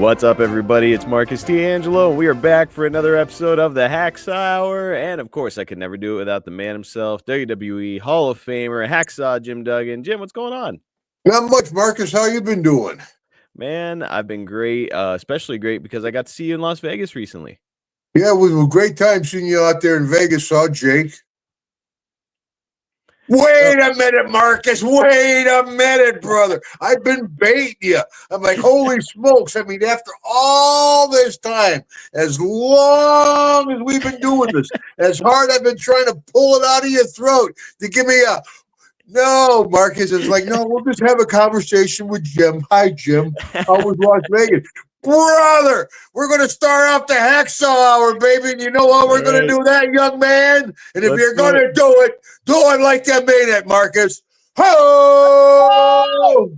What's up, everybody? It's Marcus D'Angelo, and we are back for another episode of the Hacksaw Hour. And, of course, I could never do it without the man himself, WWE Hall of Famer, Hacksaw Jim Dugen. Jim, what's going on? Not much, Marcus. How you been doing? Man, I've been great, especially great because I got to see you in Las Vegas recently. Yeah, it was a great time seeing you out there in Vegas. Saw Jake. Wait a minute, Marcus. Wait a minute, brother. I've been baiting you. I'm like, holy smokes. I mean, after all this time, as long as we've been doing this, as hard I've been trying to pull it out of your throat to give me a no, Marcus is like, no, we'll just have a conversation with Jim. Hi, Jim. How was Las Vegas? Brother, we're going to start off the Hacksaw Hour, baby. And you know how we're going to do that, young man? And if you're going to do it like that made it, Marcus. Ho!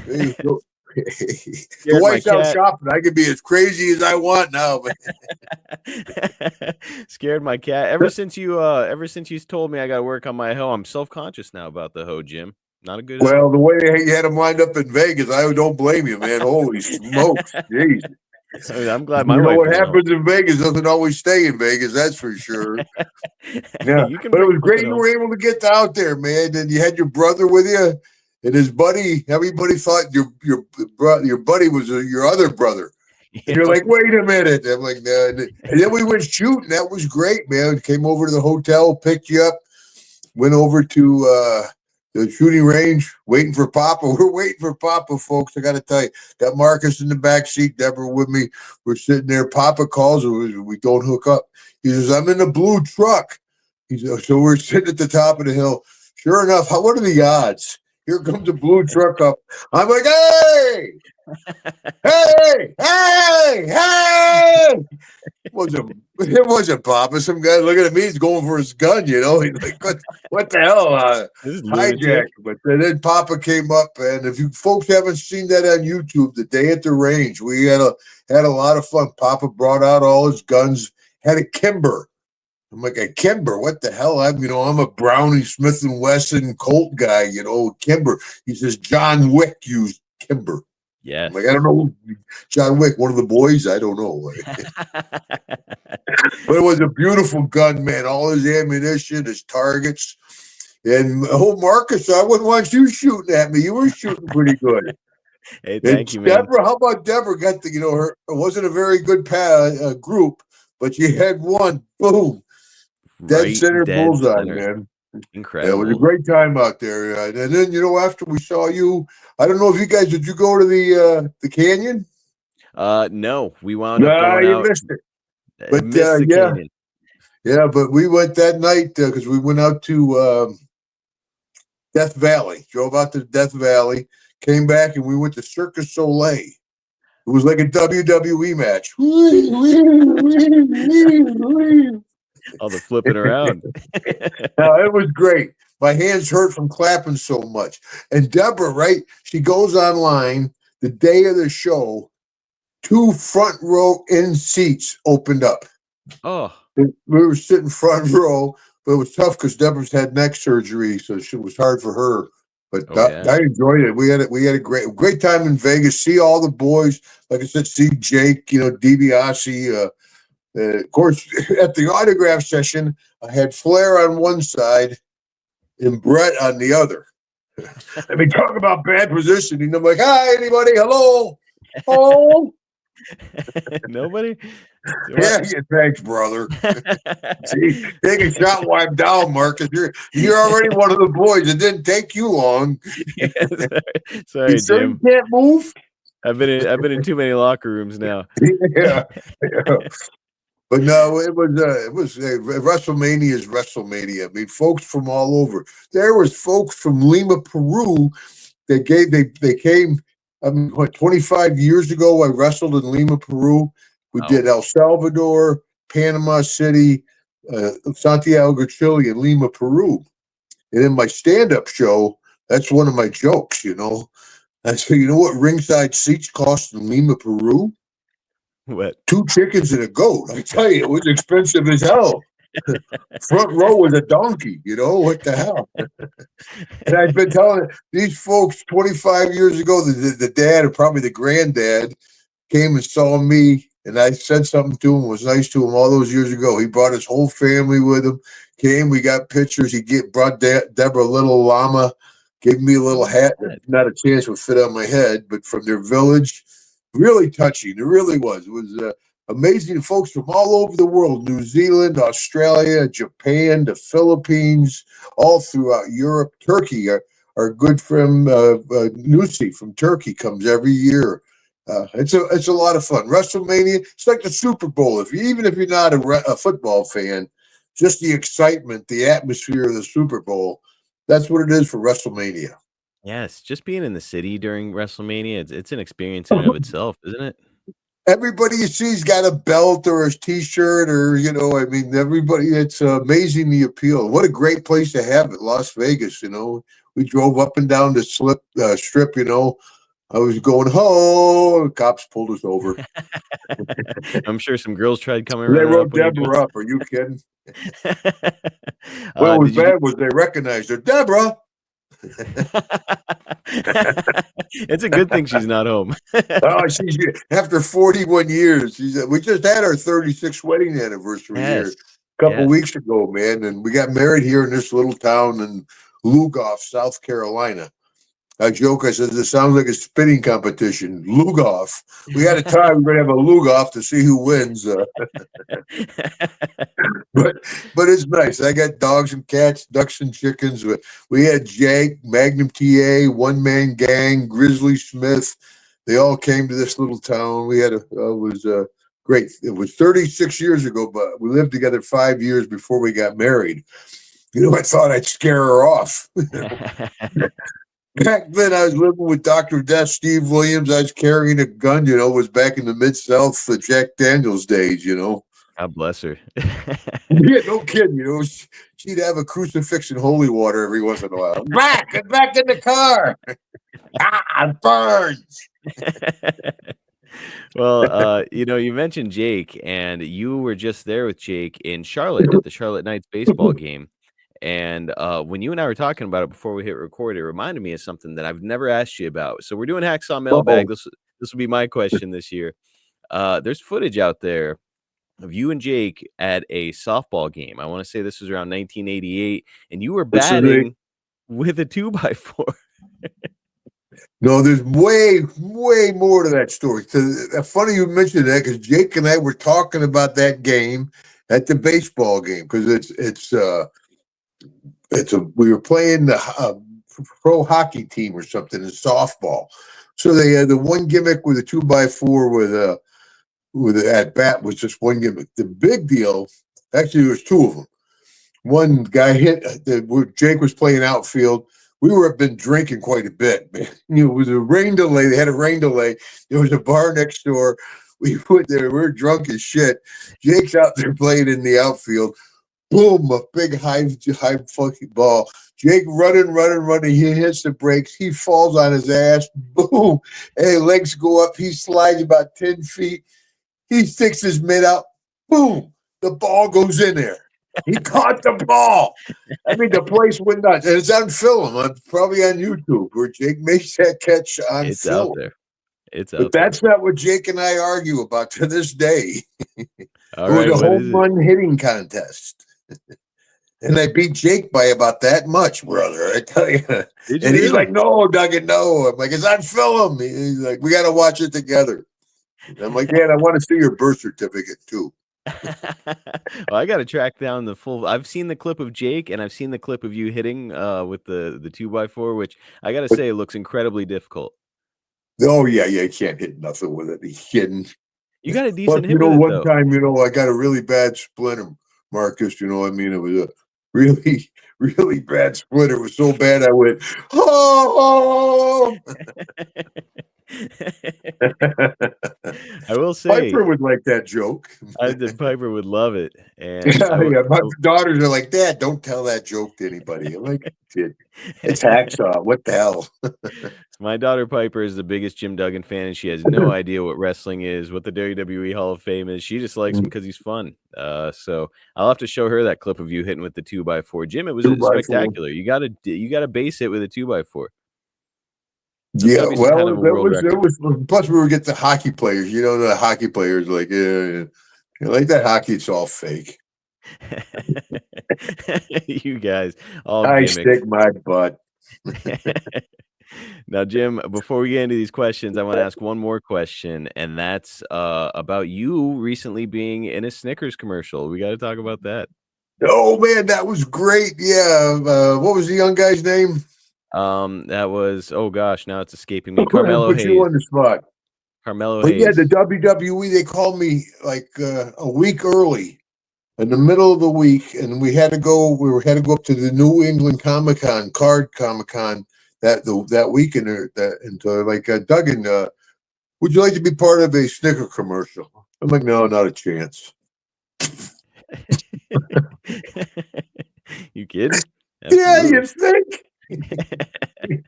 The White House shopping. I can be as crazy as I want now, man. Scared my cat. Ever since you told me I got to work on my hoe, I'm self-conscious now about the hoe, Jim. Not a good. Well, the way you had him lined up in Vegas, I don't blame you, man. Holy smokes, jeez. I'm glad my wife. You know what happens in Vegas doesn't always stay in Vegas. That's for sure. Yeah, but it was great you were able to get out there, man. And you had your brother with you, and his buddy. Everybody thought your buddy was your other brother. And you're like, wait a minute. I'm like, no. And then we went shooting. That was great, man. Came over to the hotel, picked you up, went over to the shooting range, waiting for Papa. We're waiting for Papa, folks. I got to tell you, got Marcus in the back seat, Deborah with me. We're sitting there. Papa calls, we don't hook up. He says, I'm in the blue truck. So we're sitting at the top of the hill. Sure enough, what are the odds? Here comes a blue truck up. I'm like, hey! Hey! Hey! Hey! It wasn't Papa. Some guy looking at me, he's going for his gun, you know. He's like, what the hell? Hijack. But then Papa came up, and if you folks haven't seen that on YouTube, the day at the range, we had a lot of fun. Papa brought out all his guns, had a Kimber. I'm like, a Kimber? What the hell? I'm a Brownie Smith & Wesson Colt guy, Kimber. He says John Wick used Kimber. Yeah. Like, I don't know. John Wick, one of the boys? I don't know. But it was a beautiful gun, man. All his ammunition, his targets. And, Marcus, I wouldn't want you shooting at me. You were shooting pretty good. Hey, thank you, man. Deborah, how about Deborah got her, it wasn't a very good group, but she had one. Boom. Dead center bullseye, man. Incredible. Yeah, it was a great time out there. And then, after we saw you, I don't know if did you go to the canyon? No, we wound up going out. Missed it. But canyon. Yeah, but we went that night because we went out to Death Valley, drove out to Death Valley, came back, and we went to Circus Soleil. It was like a WWE match. All the flipping around. No, it was great. My hands hurt from clapping so much. And Deborah, right? She goes online the day of the show. 2 front row in seats opened up. Oh, we were sitting front row, but it was tough because Deborah's had neck surgery, so it was hard for her. But I enjoyed it. We had a great time in Vegas. See all the boys. Like I said, see Jake. DiBiase. Of course, at the autograph session, I had Flair on one side and Brett on the other. I mean, talk about bad positioning. I'm like, hi, anybody? Hello? Oh. Nobody? Yeah, thanks, brother. See, take a shot while I'm down, Marcus. You're already one of the boys. It didn't take you long. Sorry, sure Jim. You can't move? I've been in too many locker rooms now. Yeah. But no, it was WrestleMania is WrestleMania. I mean, folks from all over. There was folks from Lima, Peru. They came. 25 years ago, I wrestled in Lima, Peru. We did El Salvador, Panama City, Santiago de Chile, and Lima, Peru. And in my stand-up show, that's one of my jokes. I say, you know what ringside seats cost in Lima, Peru? What? 2 chickens and a goat. I tell you, it was expensive as hell. Front row was a donkey, what the hell? And I've been telling these folks 25 years ago, the dad or probably the granddad came and saw me, and I said something to him, was nice to him all those years ago. He brought his whole family with him. Came, we got pictures. He brought Deborah a little llama, gave me a little hat that not a chance would fit on my head, but from their village. Really touching. It really was. It was amazing. Folks from all over the world, New Zealand, Australia, Japan, the Philippines, all throughout Europe. Turkey, our good friend Nusi from Turkey comes every year. It's a lot of fun. WrestleMania, it's like the Super Bowl. Even if you're not a football fan, just the excitement, the atmosphere of the Super Bowl, that's what it is for WrestleMania. Yes, just being in the city during WrestleMania, it's an experience in and of itself, isn't it? Everybody you see's got a belt or a T-shirt or, I mean, everybody, it's amazing the appeal. What a great place to have it, Las Vegas, We drove up and down the strip, I was going home. Cops pulled us over. I'm sure some girls tried coming They running wrote up when you Deborah up. Are you kidding? What was bad was they recognized her. Deborah. It's a good thing she's not home. She's after 41 years. We just had our 36th wedding anniversary here a couple weeks ago, man, and we got married here in this little town in Lugoff, South Carolina. I joke. I said, this sounds like a spinning competition. Lugoff. We had a time. We're going to have a Lugoff to see who wins. But it's nice. I got dogs and cats, ducks and chickens. We had Jake, Magnum TA, One Man Gang, Grizzly Smith. They all came to this little town. We had it was great. It was 36 years ago, but we lived together 5 years before we got married. I thought I'd scare her off. Back then, I was living with Dr. Death, Steve Williams. I was carrying a gun, it was back in the Mid-South, the Jack Daniels days, God bless her. Yeah, no kidding, she'd have a crucifix and holy water every once in a while. Get back in the car. It burns. Well, you mentioned Jake, and you were just there with Jake in Charlotte at the Charlotte Knights baseball game. And when you and I were talking about it before we hit record, it reminded me of something that I've never asked you about. So we're doing Hacksaw Mailbag. This will be my question this year. There's footage out there of you and Jake at a softball game. I want to say this was around 1988, and you were batting with a 2x4. No, there's way, way more to that story. Funny you mentioned that because Jake and I were talking about that game at the baseball game because we were playing the pro hockey team or something in softball. So they had the one gimmick with a 2x4 with an at bat was just one gimmick. The big deal, actually, there was two of them. One guy hit. Jake was playing outfield. We were been drinking quite a bit, man. It was a rain delay. They had a rain delay. There was a bar next door. We went there. We were drunk as shit. Jake's out there playing in the outfield. Boom, a big high fucking ball. Jake running. He hits the brakes. He falls on his ass. Boom. Hey, legs go up. He slides about 10 feet. He sticks his mitt out. Boom. The ball goes in there. He caught the ball. I mean, the place went nuts. And it's on film. Probably on YouTube where Jake makes that catch on it's film. Out there. It's but out that's there. Not what Jake and I argue about to this day. All it was a home run hitting contest. And I beat Jake by about that much, brother. I tell you. And he's like, no, Dugan, no. I'm like, it's on film. He's like, we got to watch it together. And I'm like, Dad, I want to see your birth certificate too. Well, I got to track down the full. I've seen the clip of Jake, and I've seen the clip of you hitting with the 2x4, which I got to say looks incredibly difficult. Oh yeah, you can't hit nothing with it. He's kidding. You got a decent hit with it, one time, I got a really bad splinter, Marcus. It was a really, really bad splinter. It was so bad I went, oh. I will say Piper would like that joke. Piper would love it. And my daughters are like, Dad, don't tell that joke to anybody. I'm like, it's Hacksaw. What the hell? My daughter Piper is the biggest Jim Duggan fan, and she has no idea what wrestling is, what the WWE Hall of Fame is. She just likes him because he's fun. So I'll have to show her that clip of you hitting with the 2x4. Jim, it was spectacular. You gotta base it with a 2x4. There's got Yeah, to be some kind well, of a world there record. was. Plus, we would get the hockey players. You know, the hockey players like, yeah, like that hockey. It's all fake. You guys, all I gimmicks. stick my butt. Now, Jim, before we get into these questions, I want to ask one more question, and that's about you recently being in a Snickers commercial. We got to talk about that. Oh man, that was great. Yeah, what was the young guy's name? That was, oh gosh, now it's escaping me. Carmelo Put you Hayes. on the spot. Carmelo But yeah, the Hayes. WWE, they called me like a week early in the middle of the week, and we had to go. Had to go up to the New England Card Comic Con that weekend. And like Dugen, would you like to be part of a Snicker commercial? I'm like, no, not a chance. You kidding? Yeah, you Absolutely. think?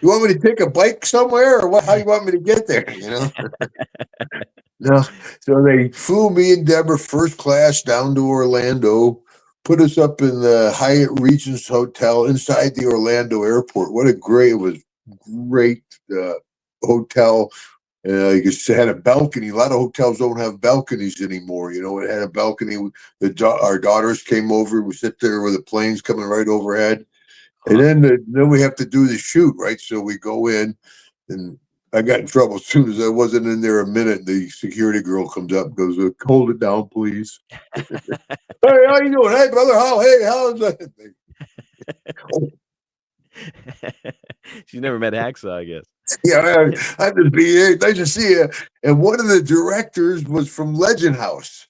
You want me to take a bike somewhere, or what? How you want me to get there? You know. No, so they flew me and Deborah first class down to Orlando, put us up in the Hyatt Regency Hotel inside the Orlando airport. It was great hotel. It had a balcony. A lot of hotels don't have balconies anymore. You know, it had a balcony. Our daughters came over. We sit there with the planes coming right overhead. And Awesome. then we have to do the shoot, right? So we go in, and I got in trouble as soon as I wasn't in there a minute. The security girl comes up and goes, "Hold it down, please." Hey, how you doing? Hey, brother. How's that? Oh, She's never met Hacksaw, I guess. yeah, I'm just being nice to see you. And one of the directors was from Legend House.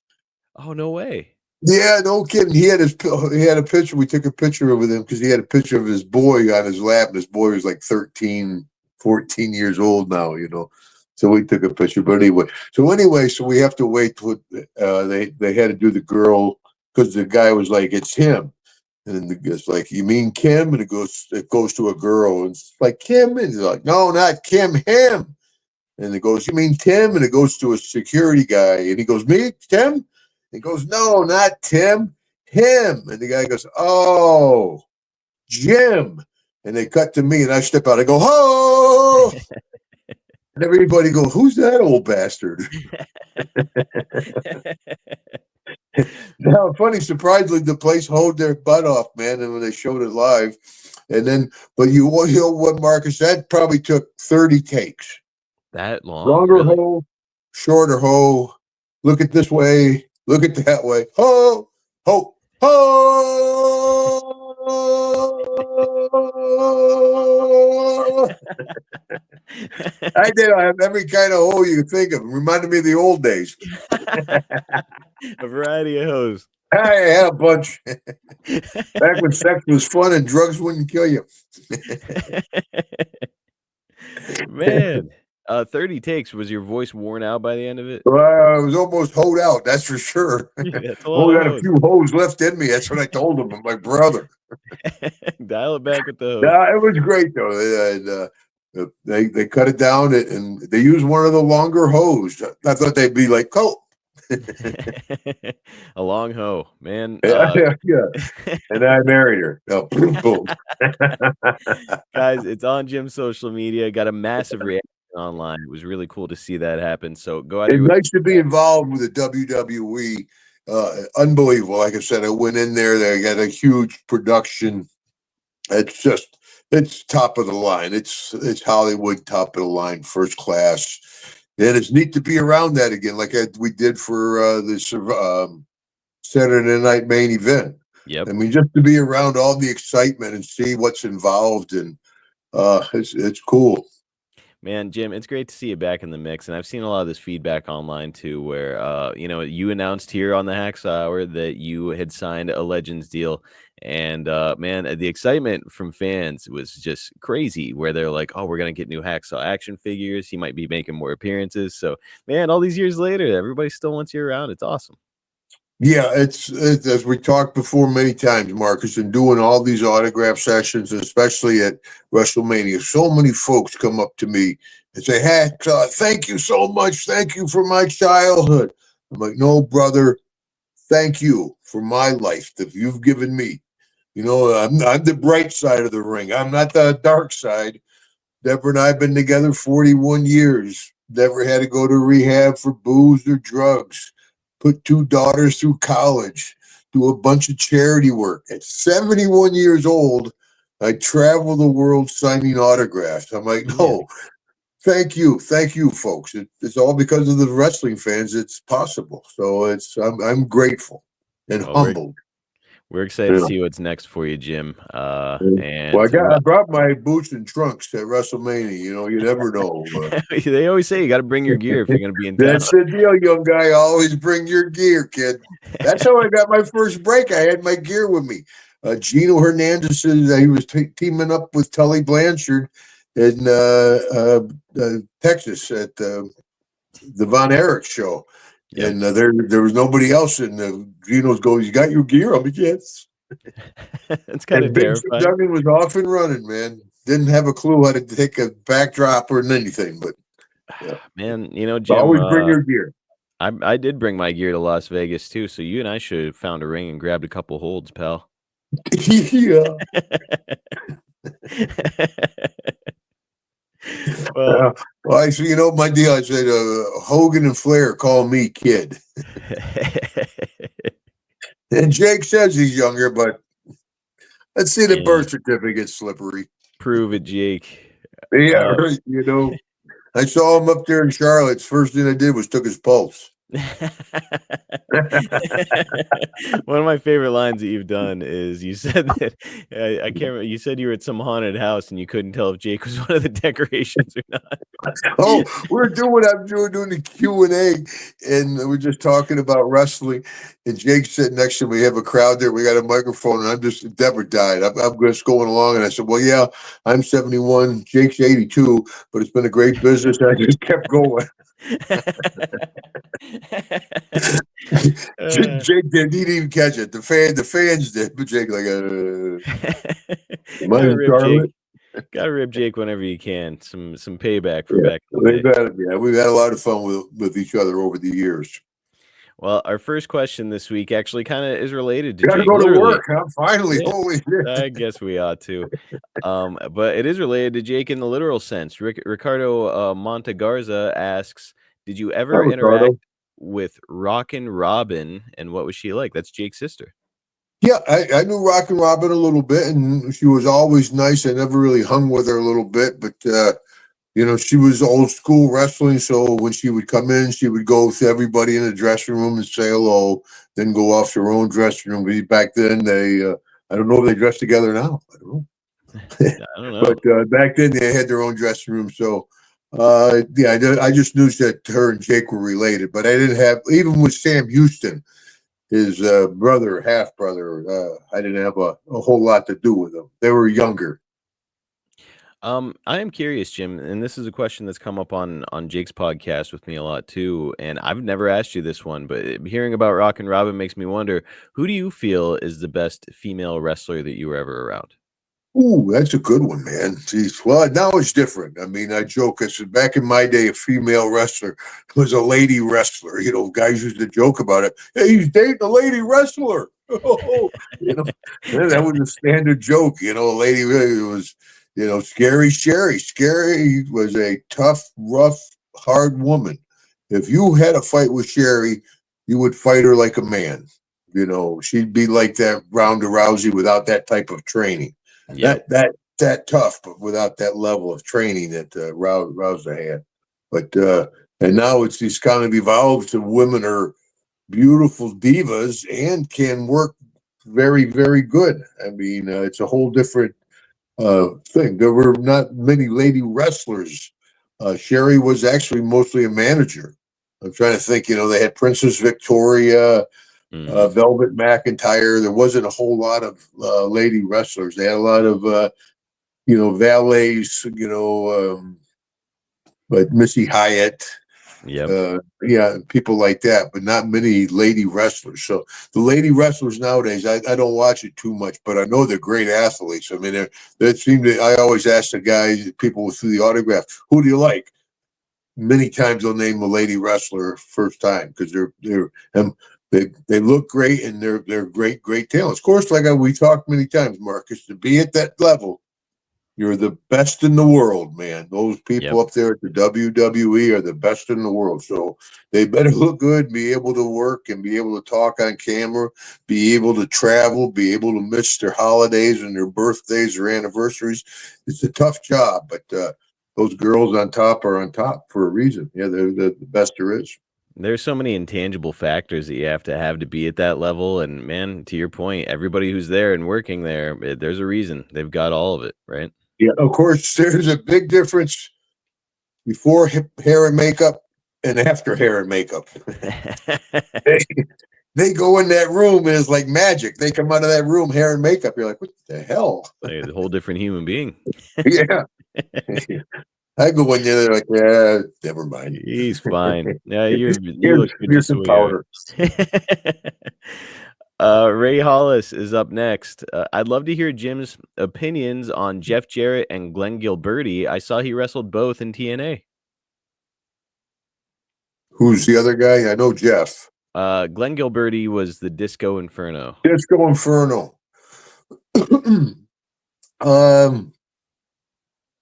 Oh, no way. Yeah, no kidding. He had a picture. We took a picture with him because he had a picture of his boy on his lap, and his boy was like 13, 14 years old now, you know. So we took a picture. But anyway, so we have to wait till they had to do the girl because the guy was like, it's him. And then it's like, you mean Kim? And it goes to a girl, and it's like, Kim, and he's like, no, not Kim, him. And it goes, you mean Tim? And it goes to a security guy. And he goes, me, Tim? He goes, no, not Tim, him. And the guy goes, oh, Jim. And they cut to me, and I step out. I go, oh. And everybody goes, who's that old bastard? Now, funny, surprisingly, the place hoed their butt off, man. And when they showed it live, and then, but you know what, Marcus? That probably took 30 takes. That long, Longer really? hoe, shorter hoe. Look it this way. Look it that way. Ho, ho, ho. I did. I have every kind of hoe you can think of. Reminded me of the old days. A variety of hoes. I had a bunch back when sex was fun and drugs wouldn't kill you. Man, 30 takes. Was your voice worn out by the end of it? I was almost hoed out, that's for sure. Yeah, that's a lot Only of got a hoes. few hoes left in me. That's what I told him. My brother. Dial it back with the No, hoes. it was great though. They cut it down and they used one of the longer hose. I thought they'd be like, oh, A long hoe, man. yeah. And I married her. No, boom, boom. Guys, it's on Jim's social media. Got a massive reaction online. It was really cool to see that happen. So go out of It's your way. nice to be involved with the WWE. Unbelievable. Like I said, I went in there. They got a huge production. It's top of the line. It's Hollywood top of the line, first class. And it's neat to be around that again, like we did for this Saturday night main event. Yep. I mean, just to be around all the excitement and see what's involved, and it's cool. Man, Jim, it's great to see you back in the mix. And I've seen a lot of this feedback online too, where you announced here on the Hacksaw Hour that you had signed a Legends deal. And man, the excitement from fans was just crazy, where they're like, oh, we're gonna get new Hacksaw action figures. He might be making more appearances. So, man, all these years later, everybody still wants you around. It's awesome. Yeah, it's as we talked before many times, Marcus, and doing all these autograph sessions, especially at WrestleMania. So many folks come up to me and say, "Hey, thank you so much. Thank you for my childhood." I'm like, "No, brother, thank you for my life that you've given me. You know, I'm the bright side of the ring. I'm not the dark side, Deborah and I have been together 41 years. Never had to go to rehab for booze or drugs. Put 2 daughters through college. Do a bunch of charity work. At 71 years old, I travel the world signing autographs. I'm like, no, thank you, folks. It's all because of the wrestling fans. It's possible. So I'm grateful and humbled. We're excited to see what's next for you, Jim. And I brought my boots and trunks at WrestleMania. You never know. They always say you got to bring your gear if you're going to be in town. That's the deal, young guy. Always bring your gear, kid. That's how I got my first break. I had my gear with me. Gino Hernandez, he was teaming up with Tully Blanchard in Texas at the Von Erich show. Yep. And there was nobody else. And Gino goes, "You got your gear?" I'm like, "Yes." It's kind of terrifying. Dugen was off and running, man. Didn't have a clue how to take a backdrop or anything, but man, Jim, always bring your gear. I did bring my gear to Las Vegas too, so you and I should have found a ring and grabbed a couple holds, pal. Yeah. Well, I see. My deal. I said, Hogan and Flair call me kid. And Jake says he's younger, but let's see the birth certificate slippery. Prove it, Jake. Yeah, right. I saw him up there in Charlotte. First thing I did was took his pulse. One of my favorite lines that you've done is you said that I can't remember, you said you were at some haunted house and you couldn't tell if Jake was one of the decorations or not. Oh, we're doing what I'm doing the Q&A, and we're just talking about wrestling, and Jake's sitting next to me. We have a crowd there. We got a microphone, and Deborah died. I'm just going along, and I said, "Well, yeah, I'm 71, Jake's 82, but it's been a great business." And I just kept going. Jake didn't even catch it. The fans did, but Jake gotta rip Jake whenever you can. Some payback for back in the day. We've had a lot of fun with each other over the years. Well, our first question this week actually kind of is related to Jake. Jake. Gotta go to work, huh? Finally, yeah, holy shit. I guess we ought to. But it is related to Jake in the literal sense. Ricardo Montegarza asks, "Did you ever interact with Rockin' Robin, and what was she like?" That's Jake's sister. Yeah, I knew Rockin' Robin a little bit, and she was always nice. I never really hung with her a little bit, but she was old school wrestling. So when she would come in, she would go with everybody in the dressing room and say hello, then go off to her own dressing rorum. Back then, I don't know if they dress together now. I don't know. I don't know. But back then, they had their own dressing room. So, I just knew that her and Jake were related. But I didn't have, even with Sam Houston, his brother, half brother, I didn't have a whole lot to do with them. They were younger. I am curious, Jim, and this is a question that's come up on Jake's podcast with me a lot too. And I've never asked you this one, but hearing about Rockin' Robin makes me wonder, who do you feel is the best female wrestler that you were ever around? Ooh, that's a good one, man. Jeez. Well, now it's different. I mean, I joke. I said back in my day, a female wrestler was a lady wrestler. Guys used to joke about it. Hey, he's dating a lady wrestler. That was a standard joke. A lady was, Scary Sherry. Scary was a tough, rough, hard woman. If you had a fight with Sherry, you would fight her like a man. She'd be like that Ronda Rousey without that type of training. Yep. That tough, but without that level of training that Rousey had. But and now it's kind of evolved to women are beautiful divas and can work very, very good. I mean, it's a whole different thing. There were not many lady wrestlers. Sherry was actually mostly a manager. I'm trying to think. They had Princess Victoria. Velvet McIntyre. There wasn't a whole lot of lady wrestlers. They had a lot of valets, but Missy Hyatt, people like that, but not many lady wrestlers. So the lady wrestlers nowadays, I don't watch it too much, but I know they're great athletes. I mean, I always ask the guys, people through the autograph, who do you like? Many times they'll name a lady wrestler first time because they look great and they're great talents. Of course, like we talked many times, Marcus, to be at that level, You're the best in the world, man. Those people Yep. up there at the WWE are the best in the world. So they better look good, be able to work and be able to talk on camera, be able to travel, be able to miss their holidays and their birthdays or anniversaries. It's a tough job, but those girls on top are on top for a reason. Yeah, they're the best there is. There's so many intangible factors that you have to be at that level. And man, to your point, everybody who's there and working there, there's a reason. They've got all of it, right? Yeah, of course, there's a big difference before hair and makeup and after hair and makeup. They go in that room and it's like magic. They come out of that room, hair and makeup. You're like, what the hell? Like a whole different human being. Yeah. I go in there, they're like, yeah, never mind. He's fine. Yeah, you look good Here's just the some way powder. you are. Ray Hollis is up next. I'd love to hear Jim's opinions on Jeff Jarrett and Glen Gilberti. I saw he wrestled both in TNA. Who's the other guy? I know Jeff. Glen Gilberti was the Disco Inferno. Disco Inferno.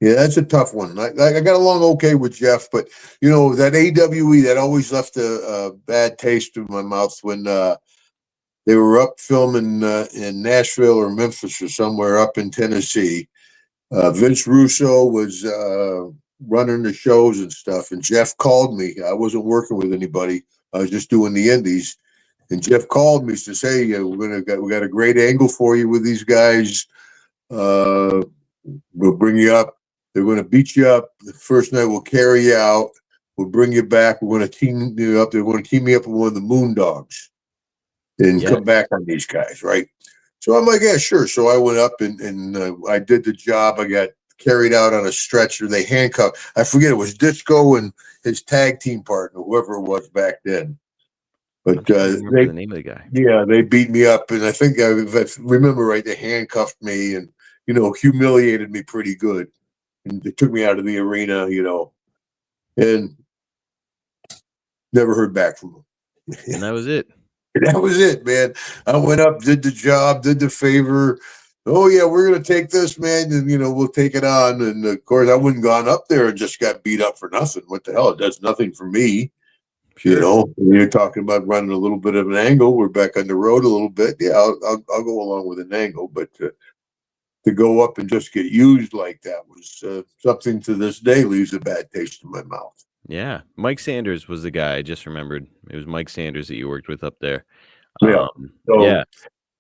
Yeah, that's a tough one. I got along okay with Jeff, but you know that AWE that always left a bad taste in my mouth when they were up filming in Nashville or Memphis or somewhere up in Tennessee. Vince Russo was running the shows and stuff, and Jeff called me. I wasn't working with anybody. I was just doing the indies, and Jeff called me to say, we got a great angle for you with these guys. We'll bring you up. They're going to beat you up. The first night we'll carry you out. We'll bring you back. We're going to team you up. They're going to team me up with one of the Moondogs and come back on these guys, right? So I'm like, yeah, sure. So I went up and I did the job. I got carried out on a stretcher. They handcuffed. I forget, it was Disco and his tag team partner, whoever it was back then. But remember the name of the guy. Yeah, they beat me up, and I think if I remember right, they handcuffed me and humiliated me pretty good. And they took me out of the arena, and never heard back from them. And that was it. That was it, man. I went up, did the job, did the favor. Oh, yeah, we're going to take this, man, and, we'll take it on. And, of course, I wouldn't gone up there and just got beat up for nothing. What the hell? It does nothing for me. Sure. You're talking about running a little bit of an angle. We're back on the road a little bit. Yeah, I'll go along with an angle, but to go up and just get used like that was something to this day leaves a bad taste in my mouth. Yeah. Mike Sanders was the guy. I just remembered. It was Mike Sanders that you worked with up there. Yeah. Yeah.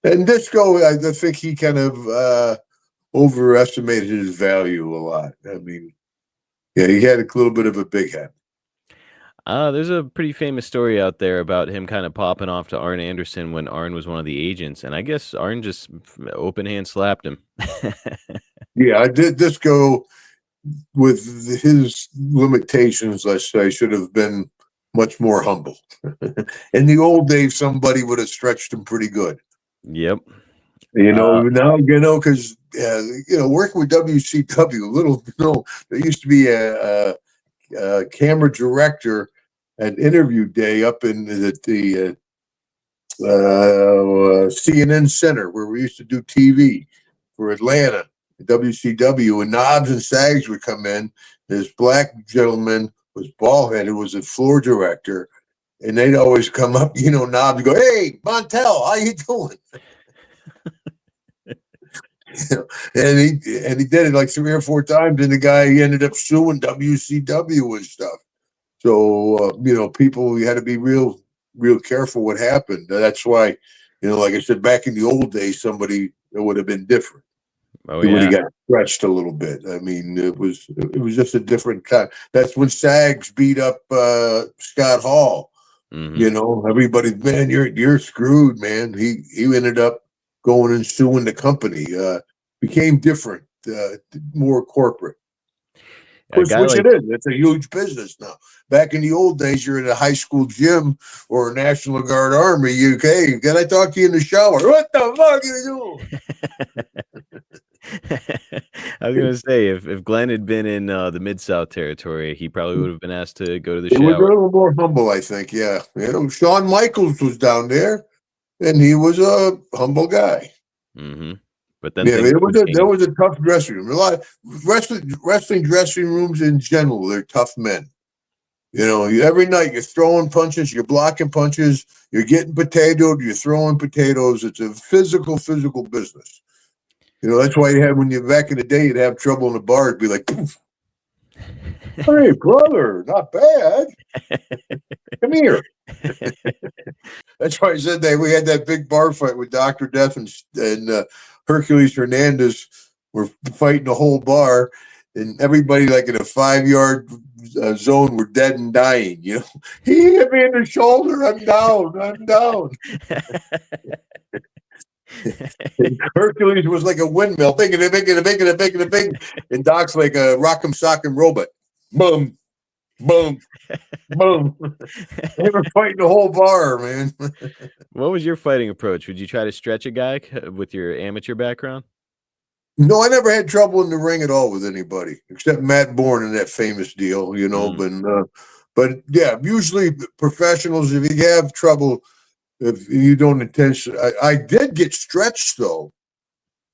And Disco, I think he kind of overestimated his value a lot. I mean, yeah, he had a little bit of a big head. There's a pretty famous story out there about him kind of popping off to Arin Anderson when Arin was one of the agents, and I guess Arin just open hand slapped him. Yeah, I did Disco with his limitations. Let's say should have been much more humble. In the old days, somebody would have stretched him pretty good. Yep. Now because working with WCW, there used to be a camera director at interview day up in the CNN Center where we used to do TV for Atlanta, WCW, and Knobs and Sags would come in. This black gentleman was bald-headed, was a floor director, and they'd always come up, Knobs go, "Hey, Montel, how you doing?" And he did it like 3 or 4 times, and the guy, he ended up suing WCW and stuff. So people, you had to be real careful what happened. That's why, like I said, back in the old days, somebody that would have been different. Oh, he would have got stretched a little bit. I mean, it was just a different time. That's when Sags beat up Scott Hall. Mm-hmm. Everybody, man, you're screwed, man. He ended up going and suing the company. Became different, more corporate. Which it is. It's a huge business now. Back in the old days, you're in a high school gym or a National Guard Army. Hey, can I talk to you in the shower? What the fuck are you doing? I was gonna say if Glen had been in the Mid-South territory, he probably would have been asked to go to the shower. He was a little more humble, I think. Yeah, Shawn Michaels was down there, and he was a humble guy. Mm-hmm. But then Yeah, things would there change. was a tough dressing room. A lot of wrestling dressing rooms in general, they're tough men. Every night you're throwing punches, you're blocking punches, you're getting potatoed, you're throwing potatoes. It's a physical business. That's why when you're back in the day, you'd have trouble in the bar. It'd be like, poof. Hey, brother, not bad. Come here. That's why I said that we had that big bar fight with Dr. Death and Hercules Hernandez. Were fighting the whole bar, and everybody like in a 5-yard zone were dead and dying. He hit me in the shoulder. I'm down. And Hercules was like a windmill, big, and Doc's like a rock'em sock'em robot. Boom, boom, boom. They were fighting the whole bar, man. What was your fighting approach? Would you try to stretch a guy with your amateur background? No, I never had trouble in the ring at all with anybody except Matt Bourne in that famous deal, but yeah, usually professionals, if you have trouble, if you don't intentionally, I did get stretched though.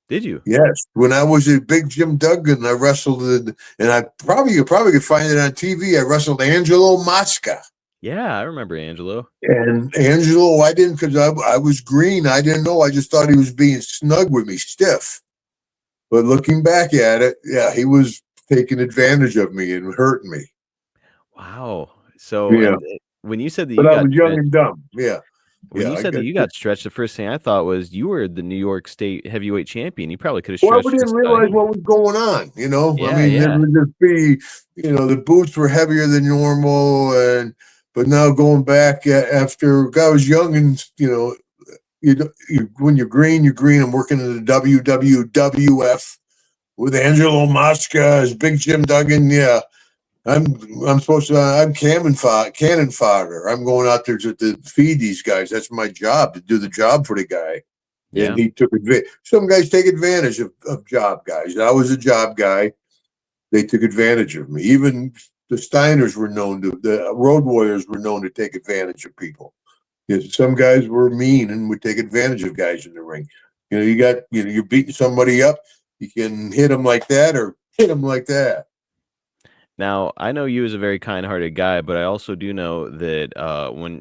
Did you? Yes, when I was at Big Jim Duggan, I wrestled, and you probably could find it on TV. I wrestled Angelo Mosca. Yeah, I remember Angelo. And Angelo, I didn't, because I was green. I didn't know. I just thought he was being snug with me, stiff. But looking back at it, yeah, he was taking advantage of me and hurting me. Wow. So, Yeah. and when you said that But you I got was young stretched, and dumb. Yeah. when you said that you got stretched, the first thing I thought was you were the New York State heavyweight champion. You probably could have Well, we stretched didn't just about realize anyone. what was going on, I Yeah, mean, it yeah. would just be, the boots were heavier than normal. But now going back after I was young and, when you're green, you're green. I'm working in the WWF with Angelo Mosca as Big Jim Duggan. Yeah. I'm supposed to. I'm cannon fodder. I'm going out there to feed these guys. That's my job, to do the job for the guy. Yeah. And he took advantage. Some guys take advantage of job guys. I was a job guy. They took advantage of me. Even the Steiners were known to. The Road Warriors were known to take advantage of people. Some guys were mean and would take advantage of guys in the ring. You're beating somebody up. You can hit them like that or hit them like that. Now, I know you as a very kind-hearted guy, but I also do know that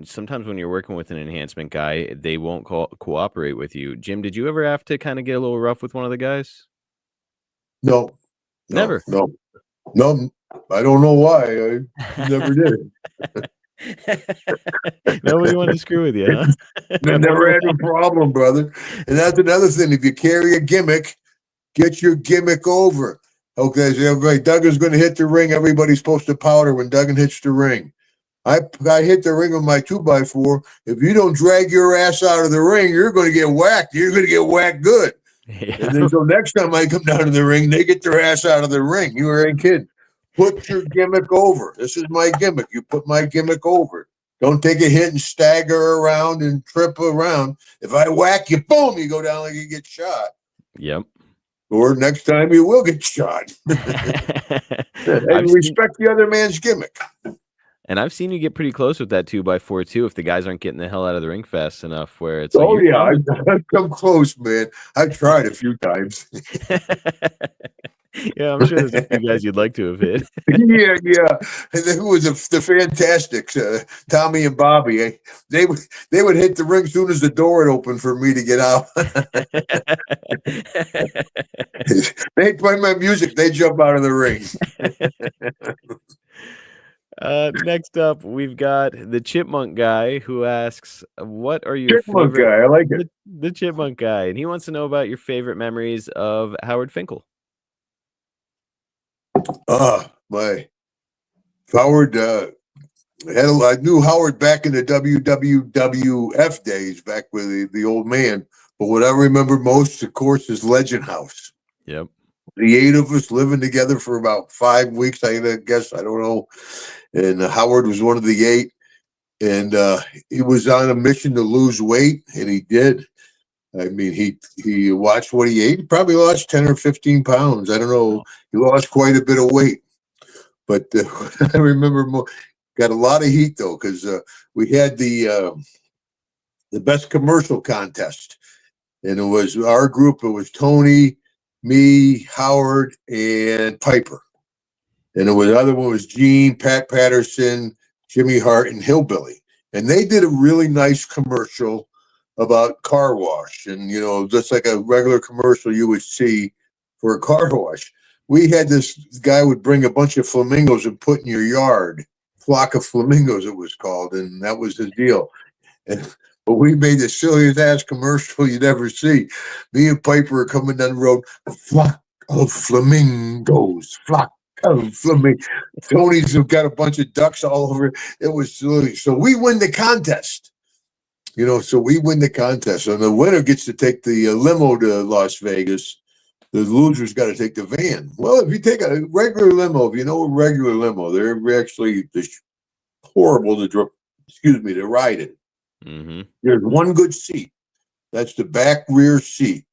sometimes when you're working with an enhancement guy, they won't cooperate with you. Jim, did you ever have to kind of get a little rough with one of the guys? No, Never. no. I don't know why. I never did. Nobody wanted to screw with you, huh? Never had a problem, brother. And that's another thing. If you carry a gimmick, get your gimmick over. Okay, so everybody, Duggan's going to hit the ring. Everybody's supposed to powder when Duggan hits the ring. I hit the ring with my 2x4. If you don't drag your ass out of the ring, you're going to get whacked. You're going to get whacked good. Yeah. And then so next time I come down to the ring, they get their ass out of the ring. You ain't kidding. Put your gimmick over. This is my gimmick. You put my gimmick over. Don't take a hit and stagger around and trip around. If I whack you, boom, you go down like you get shot. Yep. Or next time you will get shot. And respect the other man's gimmick. And I've seen you get pretty close with that 2x4 too. If the guys aren't getting the hell out of the ring fast enough, where it's like, I've come close, man. I've tried a few times. Yeah, I'm sure there's a few guys you'd like to have hit. Yeah. And it was the Fantastics, Tommy and Bobby. They would hit the ring as soon as the door would open for me to get out. They play my music. They jump out of the ring. Next up, we've got the Chipmunk Guy who asks, "What are your Chipmunk favorite?" Guy, I like it. The Chipmunk Guy, and he wants to know about your favorite memories of Howard Finkel. My Howard. I knew Howard back in the WWF days, back with the old man. But what I remember most, of course, is Legend House. Yep. The 8 of us living together for about 5 weeks, I guess. I don't know. And Howard was one of the 8. And he was on a mission to lose weight, and he did. I mean, he watched what he ate. He probably lost 10 or 15 pounds. I don't know. He lost quite a bit of weight. But I remember got a lot of heat, though, because we had the best commercial contest. And it was our group. It was Tony, me, Howard, and Piper. And the other one was Gene, Pat Patterson, Jimmy Hart, and Hillbilly. And they did a really nice commercial about car wash. And, just like a regular commercial you would see for a car wash. We had this guy would bring a bunch of flamingos and put in your yard. Flock of flamingos, it was called. And that was his deal. But we made the silliest ass commercial you'd ever see. Me and Piper are coming down the road. Flock of flamingos. Flock of flamingos. Tony's got a bunch of ducks all over. It was silly. So we win the contest. So we win the contest. And the winner gets to take the limo to Las Vegas. The loser's got to take the van. Well, if you take a regular limo, if you know a regular limo, they're actually horrible to ride in. Mm-hmm. There's one good seat. That's the back rear seat.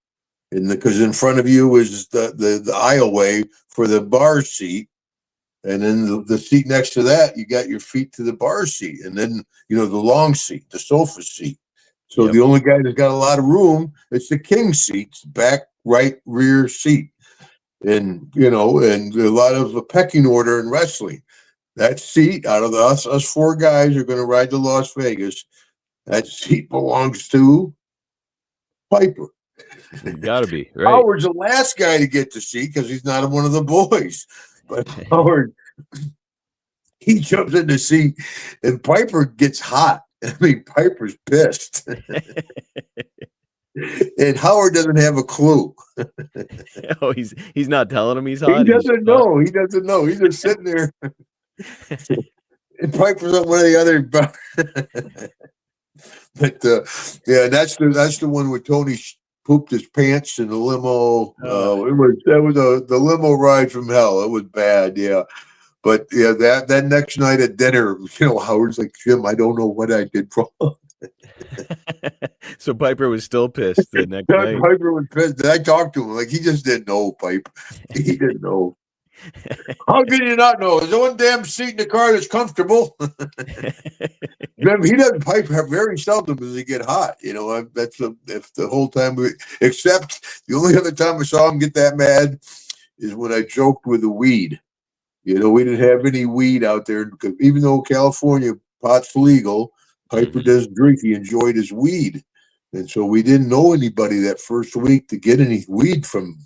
Because in front of you is the aisleway for the bar seat. And then the seat next to that, you got your feet to the bar seat. And then, the long seat, the sofa seat. So the only guy that's got a lot of room, it's the king seat, back right rear seat. And, and a lot of the pecking order in wrestling. That seat, out of us four guys are going to ride to Las Vegas. That seat belongs to Piper. Gotta be, right? Howard's the last guy to get the seat because he's not one of the boys. But Howard, he jumps in the seat, and Piper gets hot. I mean, Piper's pissed. And Howard doesn't have a clue. Oh, he's not telling him he's hot? He doesn't know. He doesn't know. He's just sitting there. And Piper's on one of the other. But that's the one where Tony pooped his pants in the limo. That was the limo ride from hell. It was bad, yeah. But yeah, that next night at dinner, Howard's like, Jim, I don't know what I did wrong. So Piper was still pissed the next night. Piper was pissed. I talked to him like he just didn't know, Piper. He didn't know. How could you not know? There's one damn seat in the car that's comfortable. Remember, he doesn't pipe very seldom does he get hot. That's the whole time. Except the only other time I saw him get that mad is when I joked with the weed. We didn't have any weed out there because even though California pot's legal, Piper doesn't drink. He enjoyed his weed, and so we didn't know anybody that first week to get any weed from.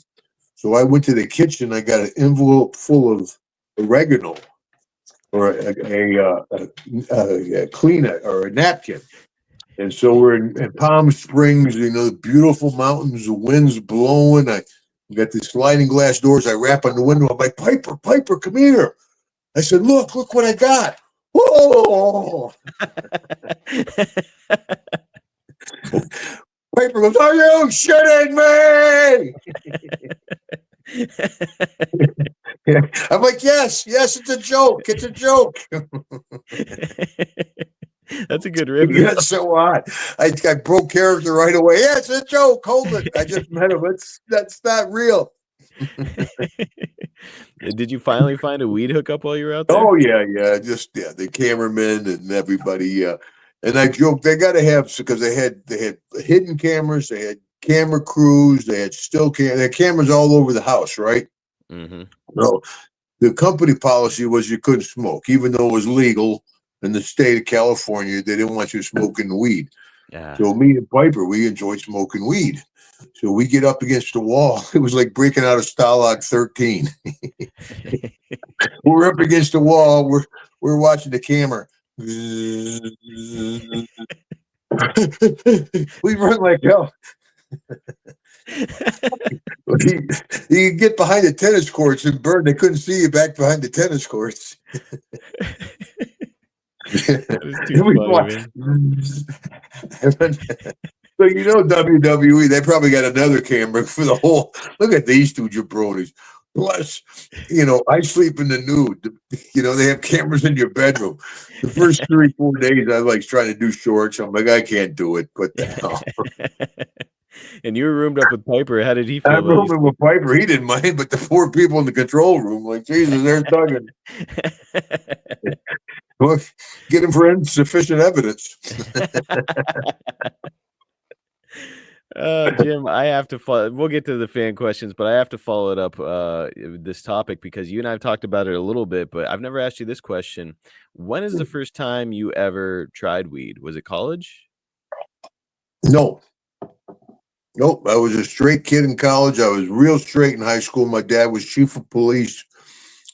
So I went to the kitchen. I got an envelope full of oregano, or a Kleenex or a napkin. And so we're in Palm Springs, the beautiful mountains, the wind's blowing. I got these sliding glass doors. I rap on the window. I'm like, Piper, come here. I said, look what I got. Whoa. Piper goes, are you shitting me? I'm like, yes, it's a joke. It's a joke. That's a good rib. That's so hot. I broke character right away. Yeah, it's a joke. Hold it. I just met him. That's not real. Did you finally find a weed hookup while you were out there? Oh yeah. Just the cameramen and everybody. Yeah, and I joked they got to have because they had hidden cameras, they had camera crews, they had they had cameras all over the house, right? Mm-hmm. So the company policy was you couldn't smoke, even though it was legal in the state of California. They didn't want you smoking weed. Yeah. So me and Piper, we enjoyed smoking weed. So we get up against the wall. It was like breaking out of Stalag 13. We're up against the wall. We're watching the camera. We run like hell. You get behind the tennis courts and burn. They couldn't see you back behind the tennis courts. So WWE, they probably got another camera for the whole. Look at these two jabronis. Plus, I sleep in the nude. They have cameras in your bedroom. The first 3-4 days, I like trying to do shorts. I'm like, I can't do it. What the hell? And you were roomed up with Piper. How did he feel? I'm rooming with Piper. He didn't mind, but the 4 people in the control room, like, Jesus, they're tugging. Well, get him for insufficient evidence. Jim, I have to follow. We'll get to the fan questions, but I have to follow it up this topic because you and I have talked about it a little bit, but I've never asked you this question. When is the first time you ever tried weed? Was it college? No. Nope. I was a straight kid in college. I was real straight in high school. My dad was chief of police.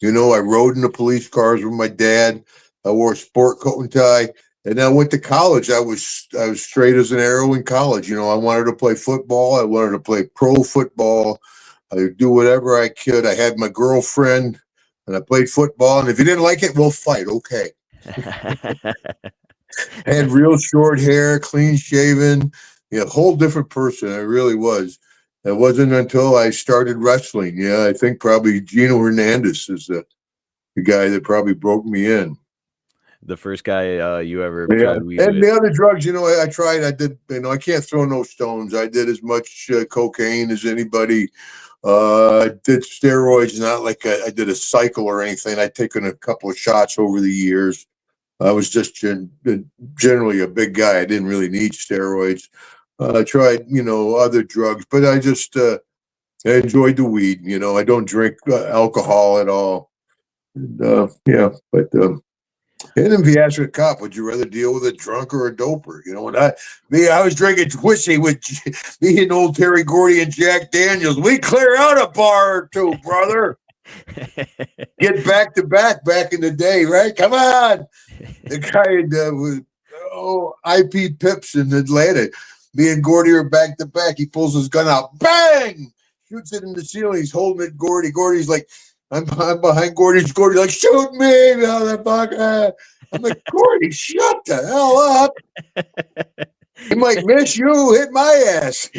You know, I rode in the police cars with my dad. I wore a sport coat and tie. And I went to college. I was straight as an arrow in college. You know, I wanted to play football. I wanted to play pro football. I would do whatever I could. I had my girlfriend and I played football. And if you didn't like it, we'll fight. Okay. I had real short hair, clean shaven, a whole different person. I really was. It wasn't until I started wrestling. Yeah, I think probably Gino Hernandez is the guy that probably broke me in. The first guy you ever tried weed and with. The other drugs, I tried. I did. I can't throw no stones. I did as much cocaine as anybody. I did steroids, not like I did a cycle or anything. I'd taken a couple of shots over the years. I was just generally a big guy. I didn't really need steroids. I tried, other drugs, but I just I enjoyed the weed. I don't drink alcohol at all. And, and if you ask a cop, would you rather deal with a drunk or a doper? When I was drinking whiskey with me and old Terry Gordy and Jack Daniels. We clear out a bar or two, brother. Get back to back in the day, right? Come on. The guy was IP Pips in Atlanta. Me and Gordy are back to back. He pulls his gun out, bang, shoots it in the ceiling. He's holding it. Gordy's like, I'm behind Gordy's like, shoot me, motherfucker. I'm like, Gordy, shut the hell up. He might miss you, hit my ass.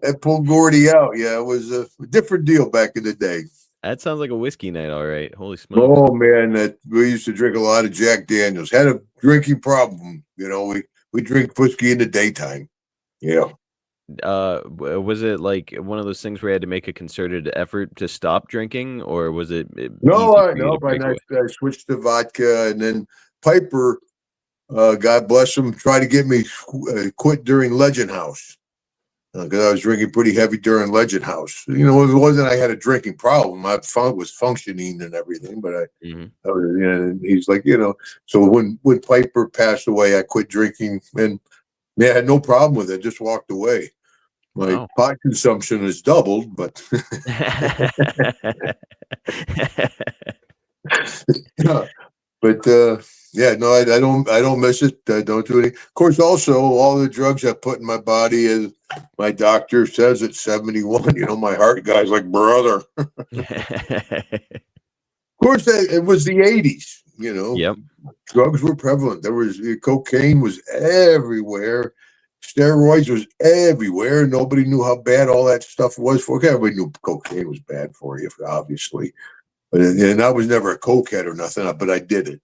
I pulled Gordy out. Yeah, it was a different deal back in the day. That sounds like a whiskey night, all right. Holy smokes. Oh, man, we used to drink a lot of Jack Daniels. Had a drinking problem. We drink whiskey in the daytime. Yeah. Was it like one of those things where you had to make a concerted effort to stop drinking, or was it no? I switched to vodka, and then Piper, God bless him, tried to get me quit during Legend House because I was drinking pretty heavy during Legend House. It wasn't I had a drinking problem. I was functioning and everything, but he's like, So when Piper passed away, I quit drinking, and I had no problem with it. Just walked away. My pot consumption has doubled, but I don't miss it. I don't do any. Of course, also all the drugs I put in my body, as my doctor says at 71. My heart guy's like, brother. Of course, it was the 80s. Yep. Drugs were prevalent. Cocaine was everywhere. Steroids was everywhere. Nobody knew how bad all that stuff was for. Everybody knew cocaine was bad for you, obviously. And I was never a cokehead or nothing, but I did it,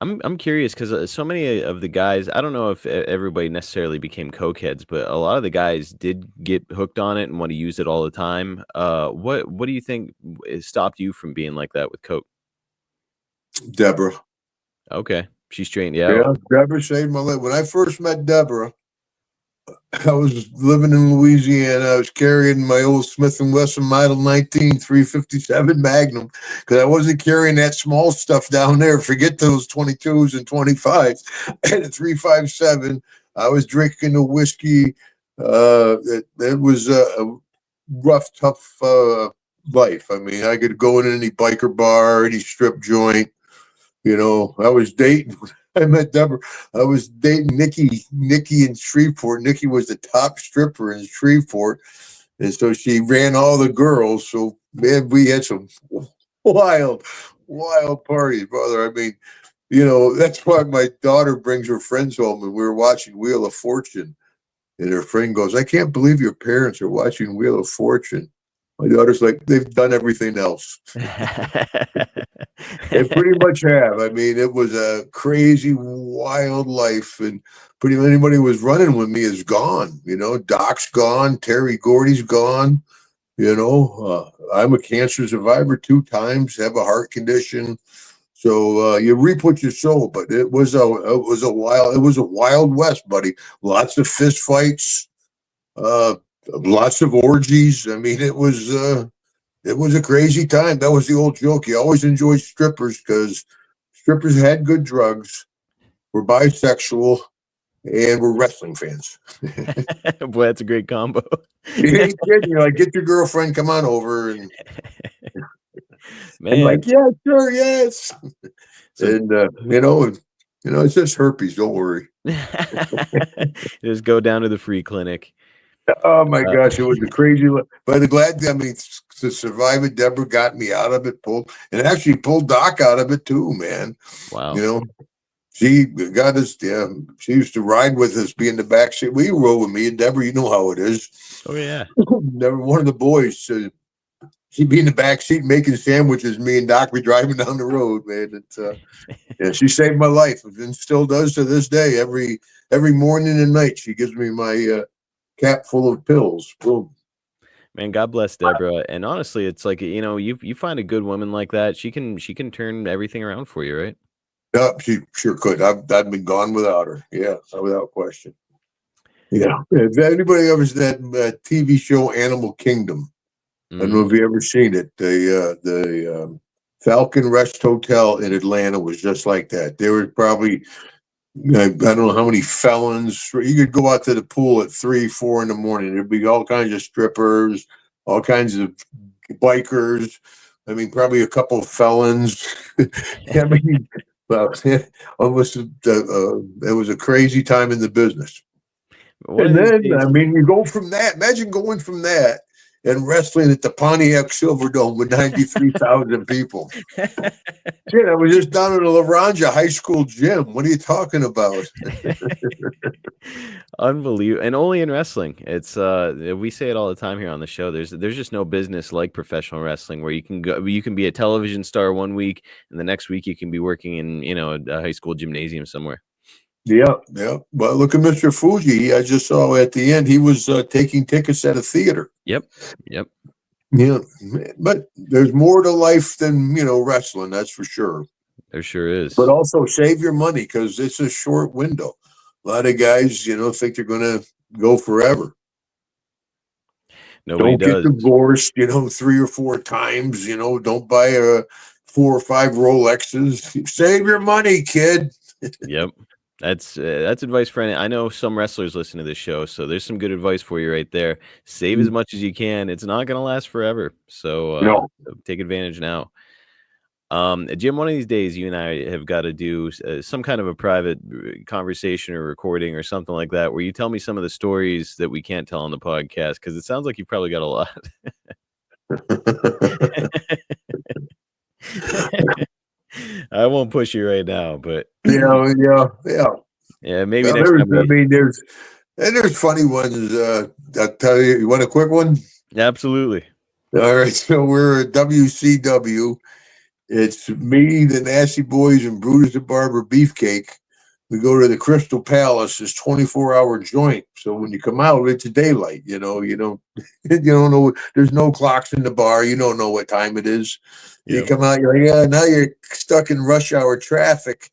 I'm curious because so many of the guys, I don't know if everybody necessarily became cokeheads, but a lot of the guys did get hooked on it and want to use it all the time. What do you think stopped you from being like that with coke? Deborah. Okay. She straightened you out. Yeah, Deborah saved my life. When I first met Deborah, I was living in Louisiana. I was carrying my old Smith & Wesson Model 19 357 Magnum because I wasn't carrying that small stuff down there. Forget those 22s and 25s. I had a 357. I was drinking the whiskey. It was a rough, tough life. I mean, I could go in any biker bar, any strip joint. I was dating. I met Deborah. I was dating Nikki in Shreveport. Nikki was the top stripper in Shreveport. And so she ran all the girls. So, man, we had some wild parties, brother. I mean, that's why my daughter brings her friends home, and we were watching Wheel of Fortune. And her friend goes, I can't believe your parents are watching Wheel of Fortune. My daughter's like, they've done everything else. They pretty much have. I mean, it was a crazy, wild life, and pretty much anybody who was running with me is gone. Doc's gone, Terry Gordy's gone. I'm a cancer survivor 2 times, have a heart condition. So you reap what you sow. But it was a wild west, buddy. Lots of fist fights. Lots of orgies. I mean, it was a crazy time. That was the old joke. You always enjoyed strippers because strippers had good drugs, were bisexual, and were wrestling fans. Boy, that's a great combo. You ain't kidding. You're like, get your girlfriend, come on over, and Man, like, yeah, sure, yes. so And it's just herpes. Don't worry. just go down to the free clinic. Oh my gosh, it was a crazy. But I'm glad. I mean, to survive it, Deborah got me out of it. And actually pulled Doc out of it too, man. Wow. She got us. Yeah, she used to ride with us, be in the back seat. We rode with me and Deborah. You know how it is. Oh yeah. Never one of the boys. She'd be in the back seat making sandwiches. Me and Doc be driving down the road, man. It's yeah, she saved my life and still does to this day. Every morning and night, she gives me my cap full of pills. Boom. Man, God bless Deborah. And honestly, it's like, you find a good woman like that, she can turn everything around for you, right? Yeah, she sure could. I've been gone without her. Yeah, without question. Yeah. If anybody ever seen that TV show Animal Kingdom, I don't know if you ever seen it. The Falcon Rest Hotel in Atlanta was just like that. There were probably I don't know how many felons. You could go out to the pool at 3, 4 in the morning. There'd be all kinds of strippers, all kinds of bikers. I mean, probably a couple of felons. I mean, well, it was a crazy time in the business. And then, I mean, you go from that. Imagine going from that and wrestling at the Pontiac Silverdome with 93,000 people. Shit, I was just down at the La Ranja High School gym. What are you talking about? Unbelievable. And only in wrestling. It's we say it all the time here on the show. There's just no business like professional wrestling where you can be a television star one week and the next week you can be working in, a high school gymnasium somewhere. Yeah. Well, look at Mr. Fuji. I just saw at the end he was taking tickets at a theater. Yep. Yeah, but there's more to life than wrestling. That's for sure. There sure is. But also save your money because it's a short window. A lot of guys, think they're going to go forever. Nobody don't get divorced, 3 or 4 times. Don't buy 4 or 5 Rolexes. Save your money, kid. Yep. That's advice for any. I know some wrestlers listen to this show, so there's some good advice for you right there. Save as much as you can. It's not going to last forever, so take advantage now. Jim, one of these days, you and I have got to do some kind of a private conversation or recording or something like that, where you tell me some of the stories that we can't tell on the podcast, because it sounds like you've probably got a lot. I won't push you right now, but yeah. Maybe next time. There's funny ones. I'll tell you. You want a quick one? Absolutely. All right. So we're at WCW. It's me, the Nasty Boys, and Brutus the Barber Beefcake. We go to the Crystal Palace. It's 24-hour joint. So when you come out, it's daylight. You don't know. There's no clocks in the bar. You don't know what time it is. Yep. You come out, you're like, yeah, now you're stuck in rush hour traffic.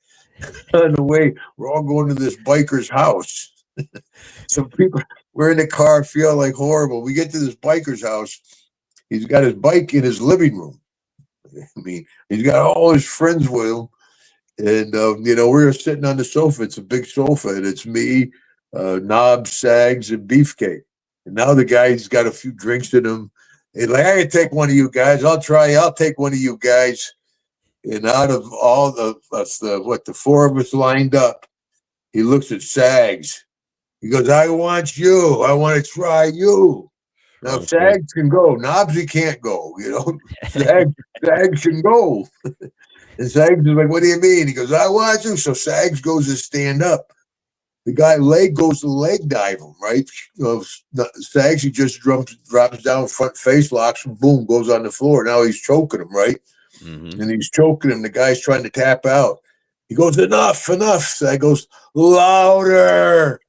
On the way, we're all going to this biker's house. Some people, we're in the car, feel like horrible. We get to this biker's house. He's got his bike in his living room. I mean, he's got all his friends with him. And, we're sitting on the sofa. It's a big sofa. And it's me, Knob, Sags, and Beefcake. And now the guy's got a few drinks in him. He's like, I can take one of you guys. I'll take one of you guys. And out of all the 4 of us lined up, he looks at Sags. He goes, I want you. I want to try you. Now, Sags can go. Knobsy can't go, Sags can go. And Sags is like, what do you mean? He goes, I want you. So Sags goes to stand up. The guy goes to leg dive him, right? Sags, he just drops down, front face locks, and boom, goes on the floor. Now he's choking him, right? Mm-hmm. And he's choking him. The guy's trying to tap out. He goes, enough. Sags goes, louder.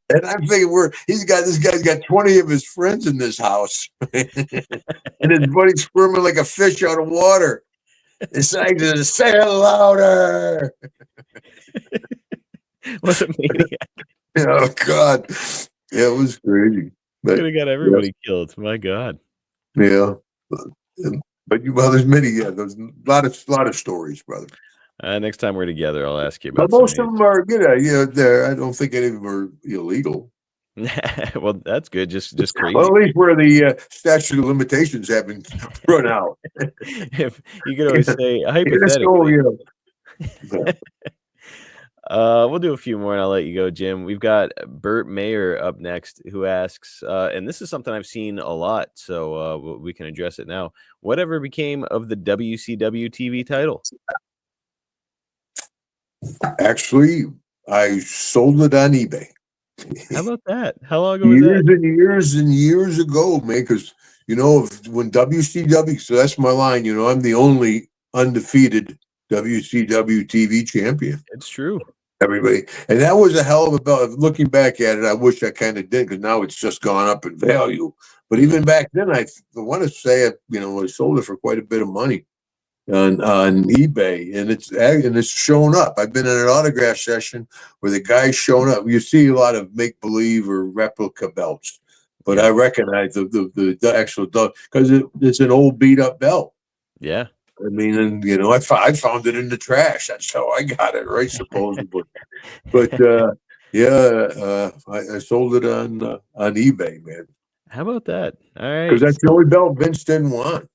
And I'm thinking, this guy's got 20 of his friends in this house. And his buddy's squirming like a fish out of water. And Sags says, say it louder. What a maniac. Oh God, yeah, it was crazy. Could But have got yeah, everybody killed. My God. yeah. But well, there's many. Yeah, there's a lot of stories, brother. Next time we're together, I'll ask you But about some of most of them these. are, there. I don't think any of them are illegal. Well, that's good. Just Well, crazy. at least where the statute of limitations haven't run out. If you could always Yeah, say let's go. hypothetically. Yeah. We'll do a few more and I'll let you go, Jim. We've got Bert Mayor up next who asks, and this is something I've seen a lot, so we can address it now. Whatever became of the WCW TV title? Actually, I sold it on eBay. How about that? How long ago was that? Years and years and years ago, man. Because when WCW, so that's my line. I'm the only undefeated WCW TV champion. It's true. Everybody, and that was a hell of a belt. Looking back at it, I wish I kind of did, because now it's just gone up in value. But even Mhm. back then, I want to say I sold it for quite a bit of money on eBay, and it's shown up. I've been in an autograph session where the guy's shown up. You see a lot of make believe or replica belts, but I Yep. recognize the actual because it's an old beat up belt. Yeah. I mean, and I found it in the trash. That's how I got it, right? Supposedly, but yeah, I sold it on eBay, man, How about that? All because right. that's the only belt Vince didn't want.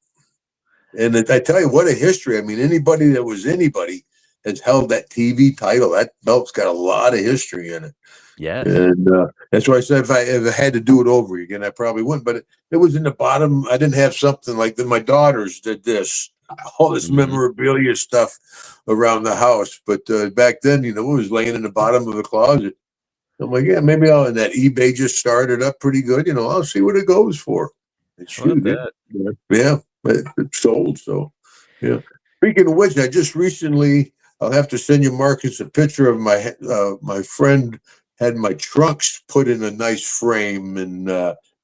And I tell you, what a history. I mean, anybody that was anybody has held that TV title. That belt's got a lot of history in it. Yes. And that's why I said if I had to do it over again, I probably wouldn't. But it was in the bottom. I didn't have something like that. My daughters did this, all this Mhm. memorabilia stuff around the house. But back then, it was laying in the bottom of the closet. I'm like, yeah, maybe and that eBay just started up pretty good. I'll see what it goes for. And How about shoot, that? yeah, it sold. So, yeah. Speaking of which, I just recently, I'll have to send you, Marcus, a picture of my friend had my trunks put in a nice frame, and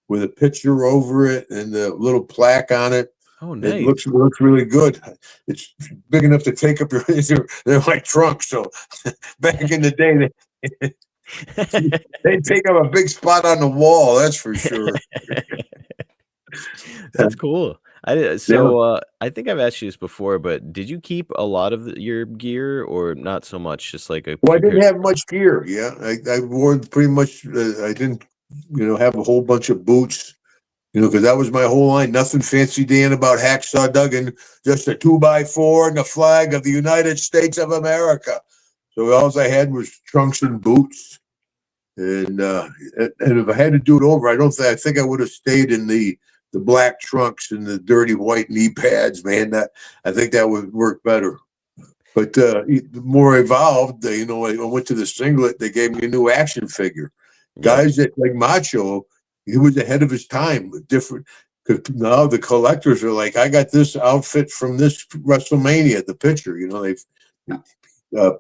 with a picture over it and a little plaque on it. Oh, It nice. looks really good. It's big enough to take up your. They're my trunks. So back in the day, they take up a big spot on the wall. That's for sure. That's cool. Yeah. I think I've asked you this before, but did you keep a lot of your gear or not so much? Just like a Well, I few didn't pairs have of much gear. Yeah, I wore pretty much. I didn't, have a whole bunch of boots. Because that was my whole line. Nothing fancy, Dan, about Hacksaw Duggan. Just a 2x4 and the flag of the United States of America. So all I had was trunks and boots. And if I had to do it over, I think I would have stayed in the black trunks and the dirty white knee pads, man. I think that would work better. But the more I evolved, I went to the singlet. They gave me a new action figure. Yep. Guys that like Macho, he was ahead of his time. Different. Because now the collectors are like, I got this outfit from this WrestleMania, the picture. They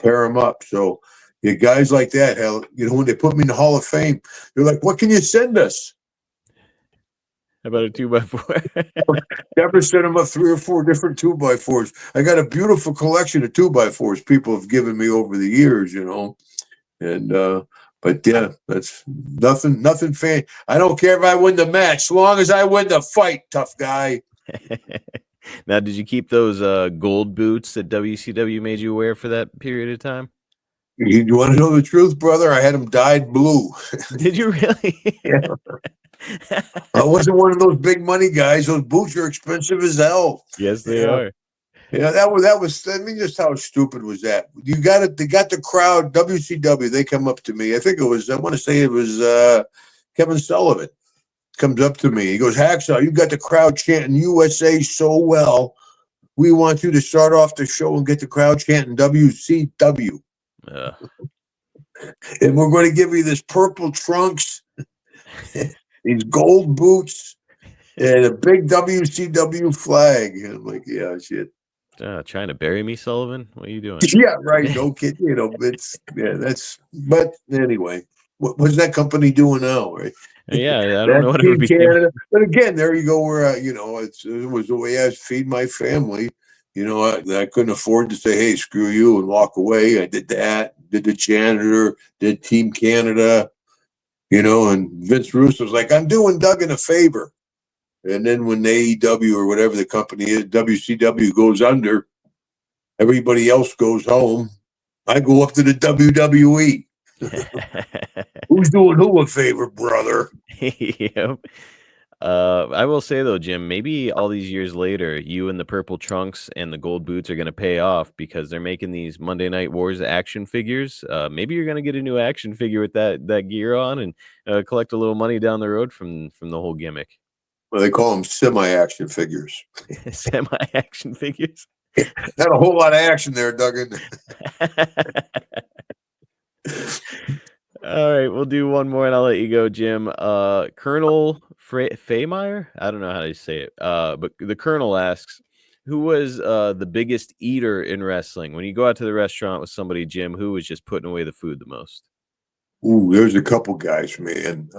pair them up. So guys like that, hell, when they put me in the Hall of Fame, they're like, what can you send us? How about a 2x4? Never sent them up 3 or 4 different 2x4s. I got a beautiful collection of 2x4s people have given me over the years, And but yeah, that's nothing fan. I don't care if I win the match, as long as I win the fight, tough guy. Now, did you keep those gold boots that WCW made you wear for that period of time? You want to know the truth, brother? I had them dyed blue. Did you really? Yeah. I wasn't one of those big money guys. Those boots are expensive as hell. Yes, they Yeah. are. Yeah, that was. I mean, just how stupid was that? You got it. They got the crowd. WCW. They come up to me. I think it was. I want to say it was Kevin Sullivan. Comes up to me. He goes, Hacksaw, you got the crowd chanting USA so well. We want you to start off the show and get the crowd chanting WCW. Ugh. And we're going to give you this purple trunks, these gold boots, and a big WCW flag. And I'm like, yeah, shit. Trying to bury me, Sullivan? What are you doing? Yeah, right. No kid. But anyway, what's that company doing now, right? Yeah, I don't know That's whatever Team became. Canada. But again, there you go. Where it was the way I feed my family. I couldn't afford to say, "Hey, screw you," and walk away. I did that. did the janitor, did Team Canada, and Vince Russo's like, I'm doing Dugan a favor. And then when AEW or whatever the company is, WCW goes under, everybody else goes home. I go up to the WWE. Who's doing who a favor, brother? Yep. I will say though, Jim, maybe all these years later, you and the purple trunks and the gold boots are going to pay off because they're making these Monday Night Wars action figures. Maybe you're going to get a new action figure with that gear on and collect a little money down the road from the whole gimmick. Well, they call them semi-action figures. Semi-action figures. Not a whole lot of action there, Duggan. All right, we'll do one more and I'll let you go, Jim. Colonel Faymeyer? I don't know how to say it. But the Colonel asks, who was the biggest eater in wrestling? When you go out to the restaurant with somebody, Jim, who was just putting away the food the most? Ooh, there's a couple guys, man.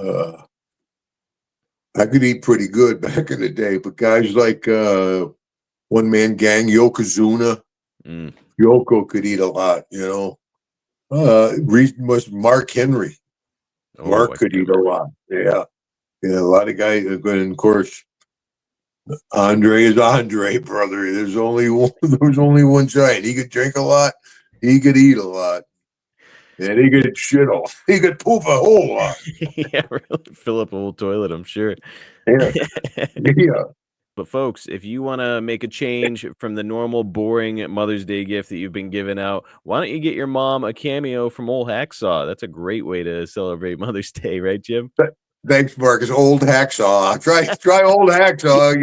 I could eat pretty good back in the day, but guys like One Man Gang, Yokozuna. Yoko could eat a lot, Reason was Mark Henry. Mark could eat a lot. Yeah, a lot of guys. And of course, Andre is Andre, brother. There's only one giant. He could drink a lot. He could eat a lot. And he could shit all. He could poop a whole lot. Yeah, really fill up a whole toilet, I'm sure. Yeah. Yeah. But folks, if you want to make a change from the normal boring Mother's Day gift that you've been giving out, why don't you get your mom a cameo from old Hacksaw? That's a great way to celebrate Mother's Day, right, Jim? Thanks, Marcus. Old Hacksaw. Try old Hacksaw,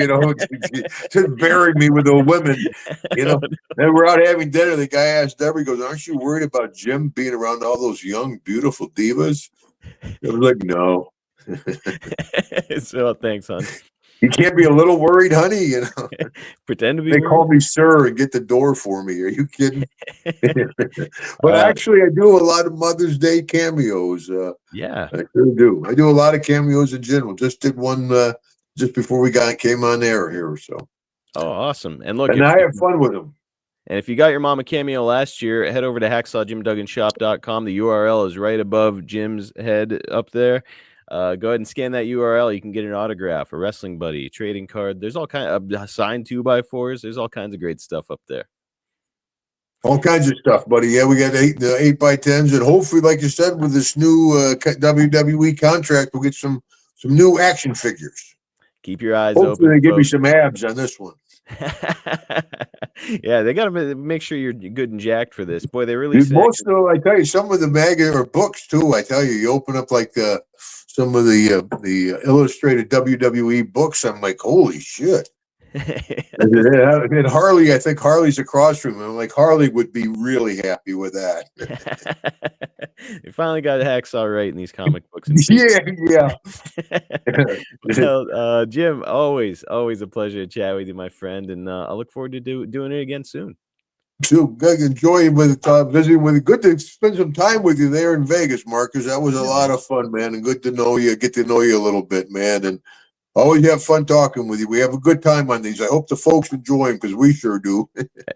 just bury me with the women, Then we're out having dinner. The guy asked Deborah, he goes, aren't you worried about Jim being around all those young, beautiful divas? I was like, no. So thanks, hon. You can't be a little worried, honey, Pretend to be They worried. call me sir and get the door for me. Are you kidding? But actually, I do a lot of Mother's Day cameos. Yeah. I sure do. I do a lot of cameos in general. Just did one just before we came on air here. So. Oh, awesome. And look, I have fun with them. And if you got your mom a cameo last year, head over to hacksawjimdugganshop.com. The URL is right above Jim's head up there. Go ahead and scan that URL. You can get an autograph, a wrestling buddy, trading card. There's all kinds of signed 2x4s. There's all kinds of great stuff up there. All kinds of stuff, buddy. Yeah, we got 8x10s, and hopefully, like you said, with this new WWE contract, we'll get some new action figures. Keep your eyes hopefully open. They give me some abs on this one. Yeah, they got to make sure you're good and jacked for this. Boy, they really most of I tell you, some of the magazine or books too. I tell you, you open up like some of the illustrated WWE books. I'm like, holy shit. And Harley, I think Harley's across from him. I'm like, Harley would be really happy with that. They finally got Hacksaw right in these comic books. Yeah. Well, Jim, always a pleasure to chat with you, my friend, and I look forward to doing it again soon. Too good. Enjoy visiting with you. Good to spend some time with you there in Vegas, Marcus. That was a lot of fun, man, and good to know you. Get to know you a little bit, man, and always have fun talking with you. We have a good time on these. I hope the folks enjoy them because we sure do.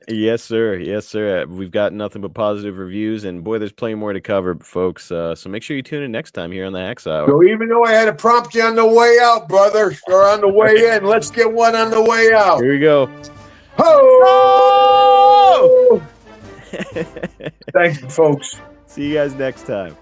Yes, sir. Yes, sir. We've got nothing but positive reviews, and boy, there's plenty more to cover, folks. So make sure you tune in next time here on the Hacksaw Hour. So even though I had to prompt you on the way out, brother, or on the way in, let's get one on the way out. Here we go. Ho! Thanks, folks. See you guys next time.